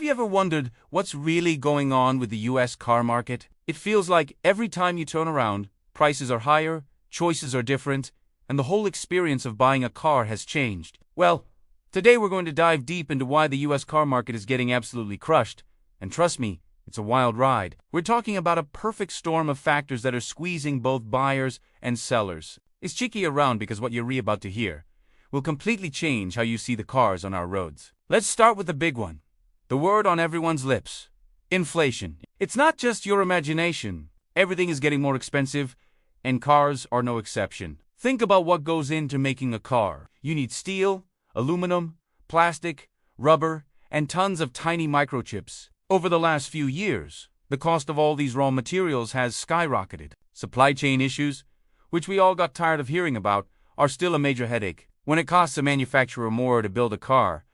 Have you ever wondered what's really going on with the US car market? It feels like every time you turn around, prices are higher, choices are different, and the whole experience of buying a car has changed. Well, today we're going to dive deep into why the US car market is getting absolutely crushed. And trust me, it's a wild ride. We're talking about a perfect storm of factors that are squeezing both buyers and sellers. It's cheeky around because what you're about to hear will completely change how you see the cars on our roads. Let's start with the big one. The word on everyone's lips. Inflation. It's not just your imagination. Everything is getting more expensive, and cars are no exception. Think about what goes into making a car. You need steel, aluminum, plastic, rubber, and tons of tiny microchips. Over the last few years, the cost of all these raw materials has skyrocketed. Supply chain issues, which we all got tired of hearing about, are still a major headache. When it costs a manufacturer more to build a car,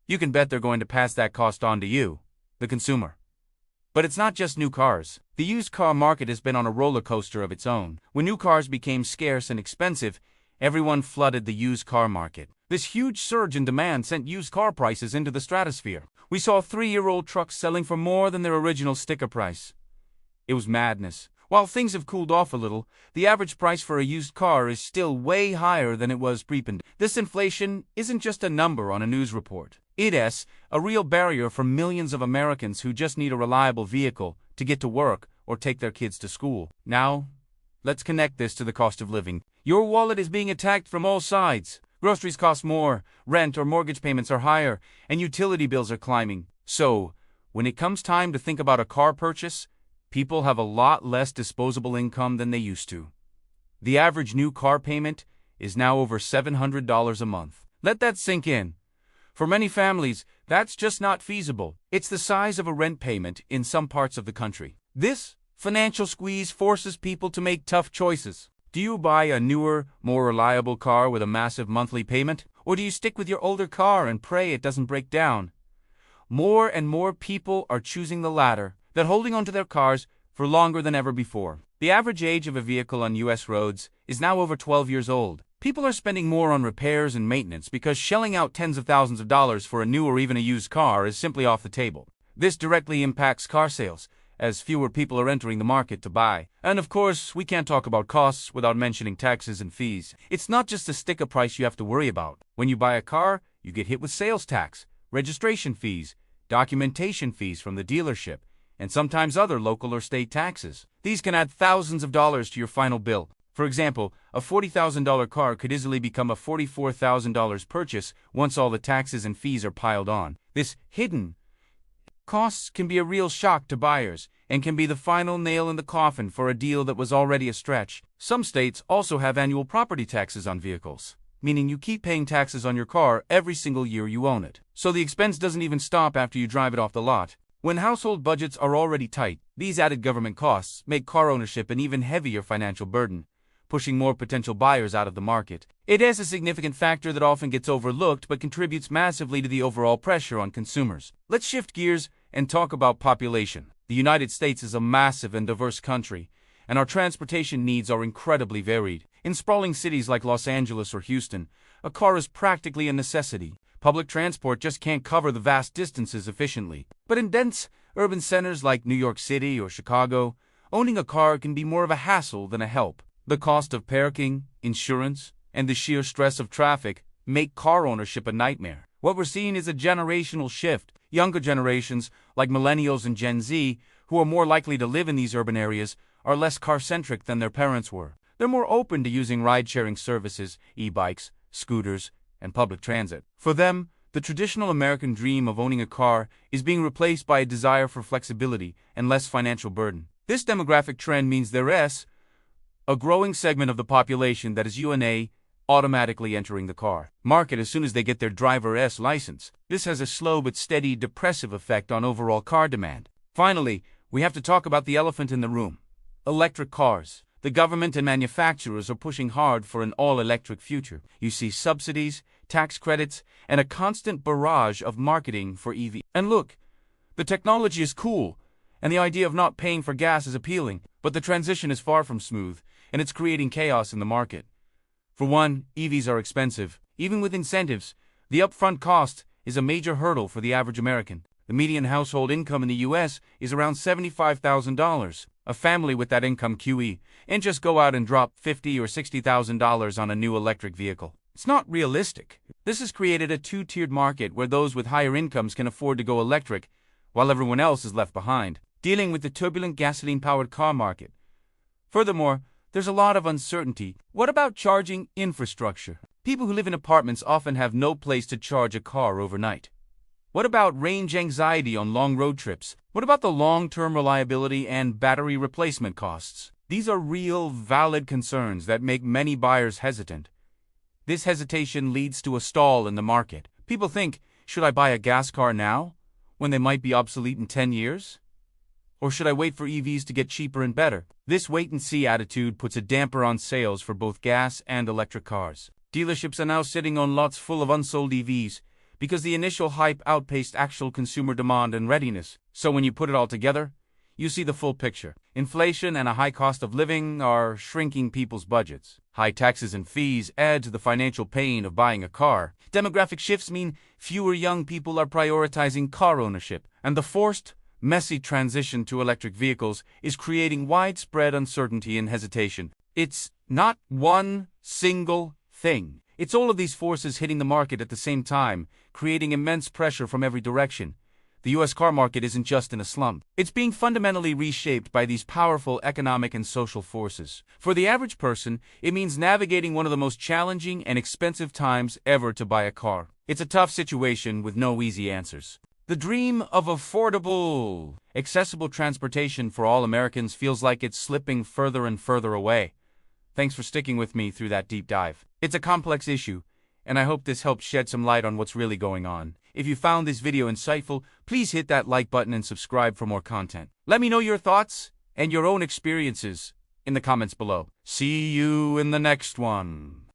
you can bet they're going to pass that cost on to you, the consumer. But it's not just new cars. The used car market has been on a roller coaster of its own. When new cars became scarce and expensive, everyone flooded the used car market. This huge surge in demand sent used car prices into the stratosphere. We saw 3-year-old trucks selling for more than their original sticker price. It was madness. While things have cooled off a little, the average price for a used car is still way higher than it was pre-pandemic. This inflation isn't just a number on a news report. It's a real barrier for millions of Americans who just need a reliable vehicle to get to work or take their kids to school. Now, let's connect this to the cost of living. Your wallet is being attacked from all sides. Groceries cost more, rent or mortgage payments are higher, and utility bills are climbing. So, when it comes time to think about a car purchase, people have a lot less disposable income than they used to. The average new car payment is now over $700 a month. Let that sink in. For many families, that's just not feasible. It's the size of a rent payment in some parts of the country. This financial squeeze forces people to make tough choices. Do you buy a newer, more reliable car with a massive monthly payment? Or do you stick with your older car and pray it doesn't break down? More and more people are choosing the latter, that holding onto their cars for longer than ever before. The average age of a vehicle on U.S. roads is now over 12 years old. People are spending more on repairs and maintenance because shelling out tens of thousands of dollars for a new or even a used car is simply off the table. This directly impacts car sales, as fewer people are entering the market to buy. And of course, we can't talk about costs without mentioning taxes and fees. It's not just the sticker price you have to worry about. When you buy a car, you get hit with sales tax, registration fees, documentation fees from the dealership, and sometimes other local or state taxes. These can add thousands of dollars to your final bill. For example, a $40,000 car could easily become a $44,000 purchase once all the taxes and fees are piled on. This hidden costs can be a real shock to buyers and can be the final nail in the coffin for a deal that was already a stretch. Some states also have annual property taxes on vehicles, meaning you keep paying taxes on your car every single year you own it. So the expense doesn't even stop after you drive it off the lot. When household budgets are already tight, these added government costs make car ownership an even heavier financial burden, pushing more potential buyers out of the market. It is a significant factor that often gets overlooked but contributes massively to the overall pressure on consumers. Let's shift gears and talk about population. The United States is a massive and diverse country, and our transportation needs are incredibly varied. In sprawling cities like Los Angeles or Houston, a car is practically a necessity. Public transport just can't cover the vast distances efficiently. But in dense urban centers like New York City or Chicago, owning a car can be more of a hassle than a help. The cost of parking, insurance, and the sheer stress of traffic make car ownership a nightmare. What we're seeing is a generational shift. Younger generations, like millennials and Gen Z, who are more likely to live in these urban areas, are less car-centric than their parents were. They're more open to using ride-sharing services, e-bikes, scooters, and public transit. For them, the traditional American dream of owning a car is being replaced by a desire for flexibility and less financial burden. This demographic trend means there is a growing segment of the population that is UNA automatically entering the car market as soon as they get their driver's license. This has a slow but steady depressive effect on overall car demand. Finally, we have to talk about the elephant in the room: electric cars. The government and manufacturers are pushing hard for an all-electric future. You see subsidies, tax credits, and a constant barrage of marketing for EV. And look, the technology is cool, and the idea of not paying for gas is appealing, but the transition is far from smooth, and it's creating chaos in the market. For one, EVs are expensive. Even with incentives, the upfront cost is a major hurdle for the average American. The median household income in the US is around $75,000. A family with that income and just go out and drop $50,000 or $60,000 on a new electric vehicle. It's not realistic. This has created a two-tiered market where those with higher incomes can afford to go electric, while everyone else is left behind, dealing with the turbulent gasoline-powered car market. Furthermore, there's a lot of uncertainty. What about charging infrastructure? People who live in apartments often have no place to charge a car overnight. What about range anxiety on long road trips? What about the long-term reliability and battery replacement costs? These are real, valid concerns that make many buyers hesitant. This hesitation leads to a stall in the market. People think, should I buy a gas car now, when they might be obsolete in 10 years? Or should I wait for EVs to get cheaper and better? This wait-and-see attitude puts a damper on sales for both gas and electric cars. Dealerships are now sitting on lots full of unsold EVs, because the initial hype outpaced actual consumer demand and readiness. So when you put it all together, you see the full picture. Inflation and a high cost of living are shrinking people's budgets. High taxes and fees add to the financial pain of buying a car. Demographic shifts mean fewer young people are prioritizing car ownership, and the forced, messy transition to electric vehicles is creating widespread uncertainty and hesitation. It's not one single thing. It's all of these forces hitting the market at the same time, creating immense pressure from every direction. The US car market isn't just in a slump. It's being fundamentally reshaped by these powerful economic and social forces. For the average person, it means navigating one of the most challenging and expensive times ever to buy a car. It's a tough situation with no easy answers. The dream of affordable, accessible transportation for all Americans feels like it's slipping further and further away. Thanks for sticking with me through that deep dive. It's a complex issue, and I hope this helps shed some light on what's really going on. If you found this video insightful, please hit that like button and subscribe for more content. Let me know your thoughts and your own experiences in the comments below. See you in the next one.